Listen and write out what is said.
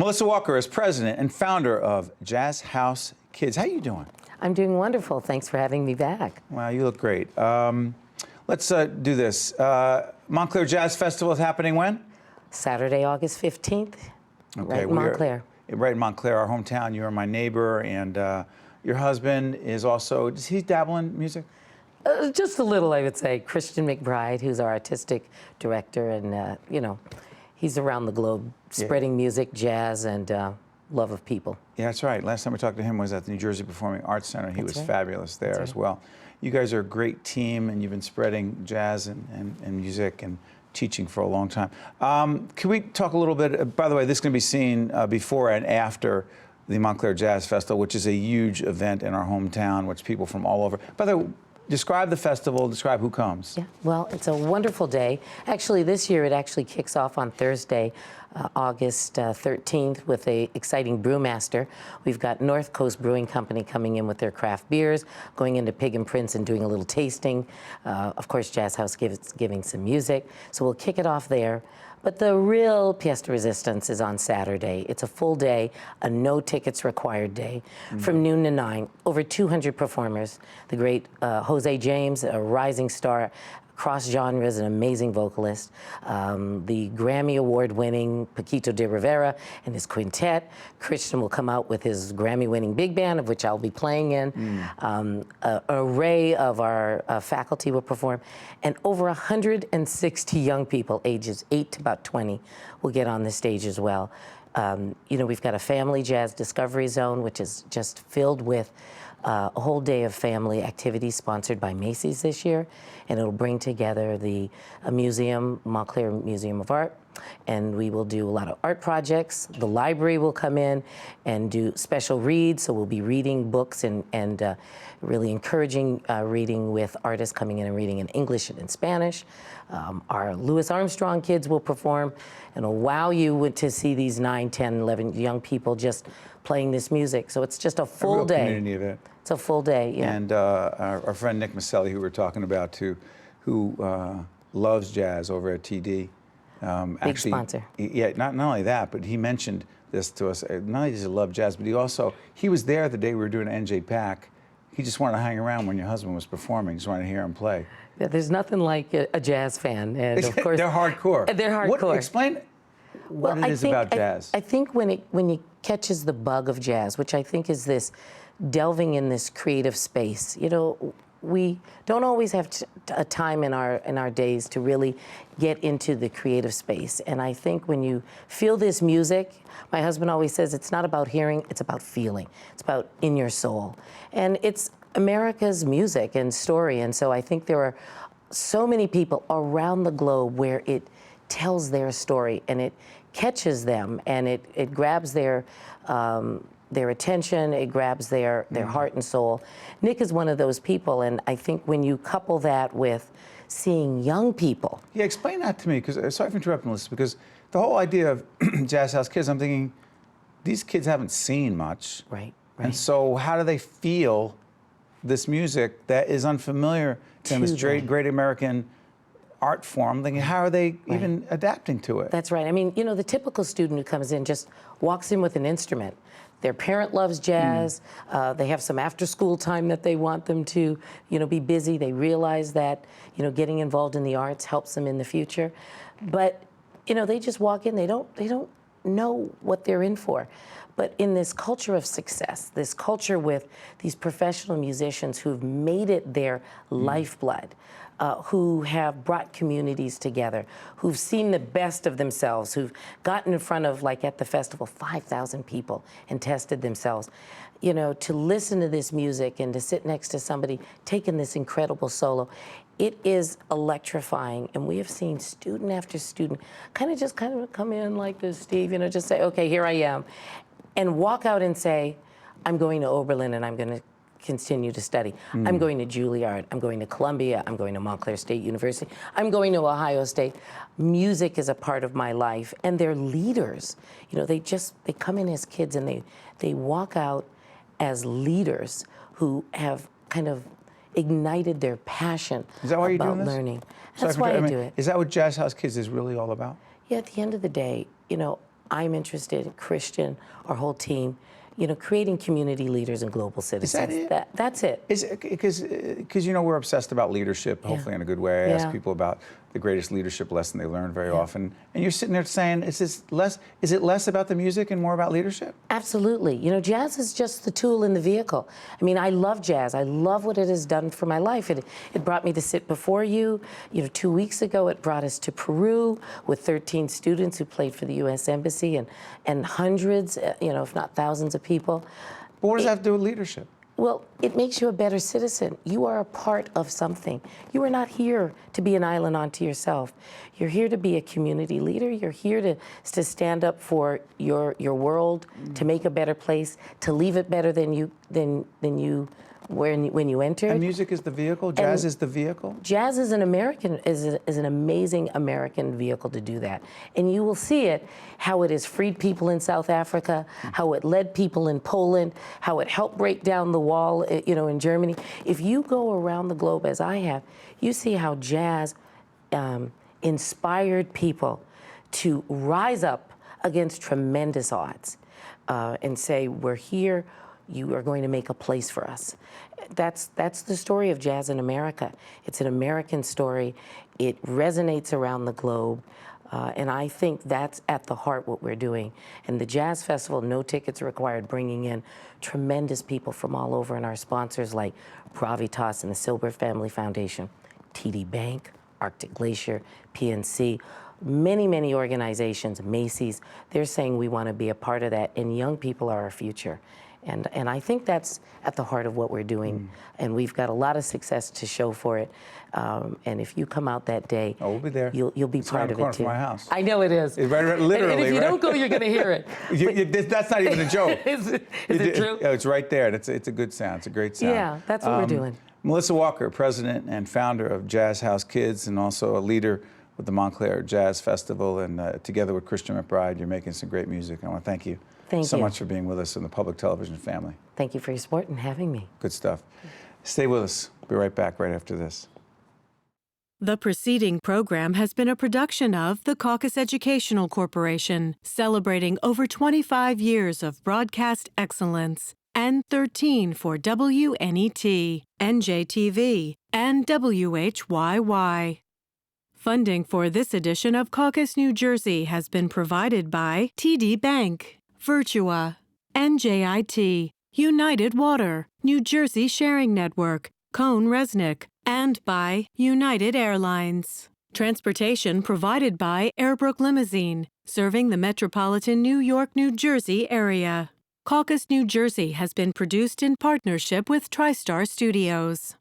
Melissa Walker is president and founder of Jazz House Kids. How you doing? I'm doing wonderful. Thanks for having me back. Wow, you look great. Let's do this. Montclair Jazz Festival is happening when? Saturday, August 15th, Okay, right in Montclair. Right in Montclair, our hometown. You are my neighbor, and your husband is also, does he dabble in music? Just a little, I would say. Christian McBride, who's our artistic director, and, you know, he's around the globe spreading music, jazz, and love of people. Yeah, that's right. Last time we talked to him was at the New Jersey Performing Arts Center. He was fabulous there as well. You guys are a great team, and you've been spreading jazz and music and teaching for a long time. Can we talk a little bit, by the way, this is going to be seen before and after the Montclair Jazz Festival, which is a huge event in our hometown, which people from all over. By the way, describe the festival, describe who comes. Yeah, well, it's a wonderful day. Actually, this year it actually kicks off on Thursday, August 13th, with an exciting brewmaster. We've got North Coast Brewing Company coming in with their craft beers, going into Pig and Prince and doing a little tasting. Of course, Jazz House giving some music. So we'll kick it off there. But the real pièce de résistance is on Saturday. It's a full day, a no tickets required day, from noon to 9. Over 200 performers. The great Jose James, a rising star, cross genres, an amazing vocalist. The Grammy Award-winning Paquito de Rivera and his quintet. Christian will come out with his Grammy-winning big band, of which I'll be playing in. An array of our faculty will perform. And over 160 young people, ages 8 to about 20, will get on the stage as well. You know, we've got a family jazz discovery zone, which is just filled with a whole day of family activities sponsored by Macy's this year, and it'll bring together the museum, Montclair Museum of Art, and we will do a lot of art projects. The library will come in and do special reads, so we'll be reading books and really encouraging reading with artists coming in and reading in English and in Spanish. Our Louis Armstrong kids will perform, and it'll wow you to see these 9, 10, 11 young people just playing this music. So it's just a full day. Community event. It's a full day, yeah. And our friend Nick Maselli, who we're talking about too, who loves jazz over at TD. Big sponsor. Yeah, not only that, but he mentioned this to us. Not only does he love jazz, but he was there the day we were doing NJ Pack. He just wanted to hang around when your husband was performing. Just wanted to hear him play. Yeah, there's nothing like a jazz fan, and of course they're hardcore. They're hardcore. Explain what it is about jazz. I think when it catches the bug of jazz, which I think is this delving in this creative space. You know, we don't always have a time in our days to really get into the creative space. And I think when you feel this music, my husband always says it's not about hearing, it's about feeling. It's about in your soul. And it's America's music and story. And so I think there are so many people around the globe where it tells their story and it catches them and it grabs their attention, it grabs their heart and soul. Nick is one of those people, and I think when you couple that with seeing young people. Yeah, explain that to me, because sorry for interrupting, Melissa, because the whole idea of Jazz House Kids, I'm thinking, these kids haven't seen much. Right. And so how do they feel this music that is unfamiliar to them, this great American art form? Thinking, how are they even adapting to it? That's right. I mean, you know, the typical student who comes in just walks in with an instrument. Their parent loves jazz. They have some after-school time that they want them to, you know, be busy. They realize that, you know, getting involved in the arts helps them in the future. But, you know, they just walk in. They don't know what they're in for. But in this culture of success, this culture with these professional musicians who've made it their lifeblood, who have brought communities together, who've seen the best of themselves, who've gotten in front of, like at the festival, 5,000 people and tested themselves. You know, to listen to this music and to sit next to somebody taking this incredible solo, it is electrifying. And we have seen student after student kind of come in like this, Steve, you know, just say, okay, here I am, and walk out and say, I'm going to Oberlin and I'm going to continue to study. I'm going to Juilliard, I'm going to Columbia, I'm going to Montclair State University, I'm going to Ohio State. Music is a part of my life, and they're leaders. You know, they come in as kids and they walk out as leaders who have kind of ignited their passion about learning. That's why I do it. Is that what Jazz House Kids is really all about? Yeah, at the end of the day, you know, I'm interested, Christian, our whole team, creating community leaders and global citizens. Is that it? That's it. Because we're obsessed about leadership, hopefully in a good way. I ask people about the greatest leadership lesson they learn very often. And you're sitting there saying, is it less about the music and more about leadership? Absolutely. Jazz is just the tool in the vehicle. I mean, I love jazz. I love what it has done for my life. It brought me to sit before you. 2 weeks ago, it brought us to Peru with 13 students who played for the U.S. Embassy and hundreds, if not thousands of people. But what does that have to do with leadership? Well, it makes you a better citizen. You are a part of something. You are not here to be an island unto yourself. You're here to be a community leader. You're here to stand up for your world, to make a better place, to leave it better than you when you entered. And music is the vehicle. Jazz is the vehicle. Jazz is an amazing American vehicle to do that, and you will see it how it has freed people in South Africa, how it led people in Poland, how it helped break down the wall, in Germany. If you go around the globe as I have, you see how jazz inspired people to rise up against tremendous odds and say, "We're here. You are going to make a place for us." That's the story of jazz in America. It's an American story. It resonates around the globe. And I think that's at the heart what we're doing. And the Jazz Festival, no tickets required, bringing in tremendous people from all over, and our sponsors like Bravitas and the Silber Family Foundation, TD Bank, Arctic Glacier, PNC, many organizations, Macy's. They're saying we want to be a part of that, and young people are our future. And I think that's at the heart of what we're doing. And we've got a lot of success to show for it. And if you come out that day, we'll be there. You'll be part of it too. From my house. I know it is. It's right, literally. And if you don't go, you're going to hear it. That's not even a joke. Is it true? It's right there. It's a good sound. It's a great sound. Yeah, that's what we're doing. Melissa Walker, president and founder of Jazz House Kids, and also a leader with the Montclair Jazz Festival, and together with Christian McBride, you're making some great music. I want to thank you so much for being with us in the public television family. Thank you for your support and having me. Good stuff. Stay with us. We'll be right back right after this. The preceding program has been a production of the Caucus Educational Corporation, celebrating over 25 years of broadcast excellence, and 13 for WNET, NJTV, and WHYY. Funding for this edition of Caucus New Jersey has been provided by TD Bank, Virtua, NJIT, United Water, New Jersey Sharing Network, Cone Resnick, and by United Airlines. Transportation provided by Airbrook Limousine, serving the metropolitan New York, New Jersey area. Caucus New Jersey has been produced in partnership with TriStar Studios.